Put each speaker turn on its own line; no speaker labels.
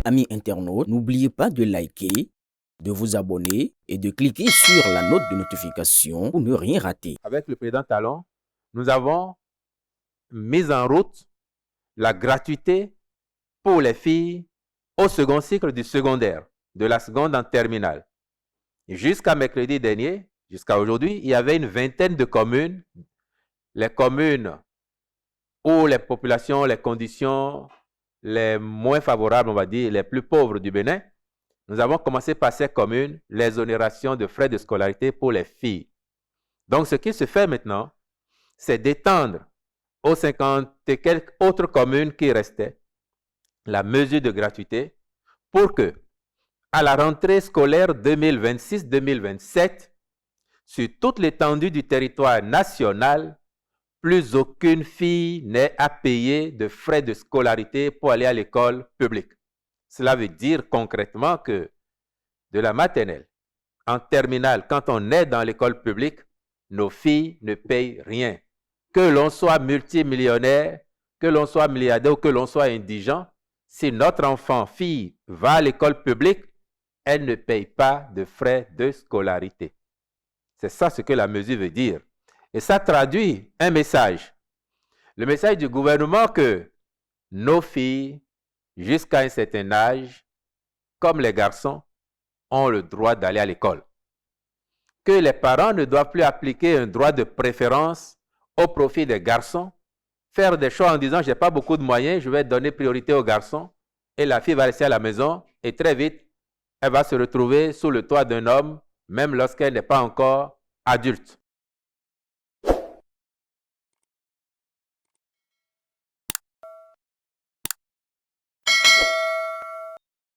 Amis internautes, n'oubliez pas de liker, de vous abonner et de cliquer sur la note de notification pour ne rien rater.
Avec le président Talon, nous avons mis en route la gratuité pour les filles au second cycle du secondaire, de la seconde en terminale. Jusqu'à mercredi dernier, jusqu'à aujourd'hui, il y avait une vingtaine de communes. Les communes où les populations, les conditions les moins favorables, on va dire, les plus pauvres du Bénin, nous avons commencé par ces communes l'exonération de frais de scolarité pour les filles. Donc, ce qui se fait maintenant, c'est d'étendre aux 50 et quelques autres communes qui restaient la mesure de gratuité pour que, à la rentrée scolaire 2026-2027, sur toute l'étendue du territoire national, plus aucune fille n'ait à payer de frais de scolarité pour aller à l'école publique. Cela veut dire concrètement que de la maternelle en terminale, quand on est dans l'école publique, nos filles ne payent rien. Que l'on soit multimillionnaire, que l'on soit milliardaire ou que l'on soit indigent, si notre enfant, fille, va à l'école publique, elle ne paye pas de frais de scolarité. C'est ça ce que la mesure veut dire. Et ça traduit un message. Le message du gouvernement que nos filles, jusqu'à un certain âge, comme les garçons, ont le droit d'aller à l'école. Que les parents ne doivent plus appliquer un droit de préférence au profit des garçons, faire des choix en disant « j'ai pas beaucoup de moyens, je vais donner priorité aux garçons » et la fille va rester à la maison et très vite, elle va se retrouver sous le toit d'un homme, même lorsqu'elle n'est pas encore adulte.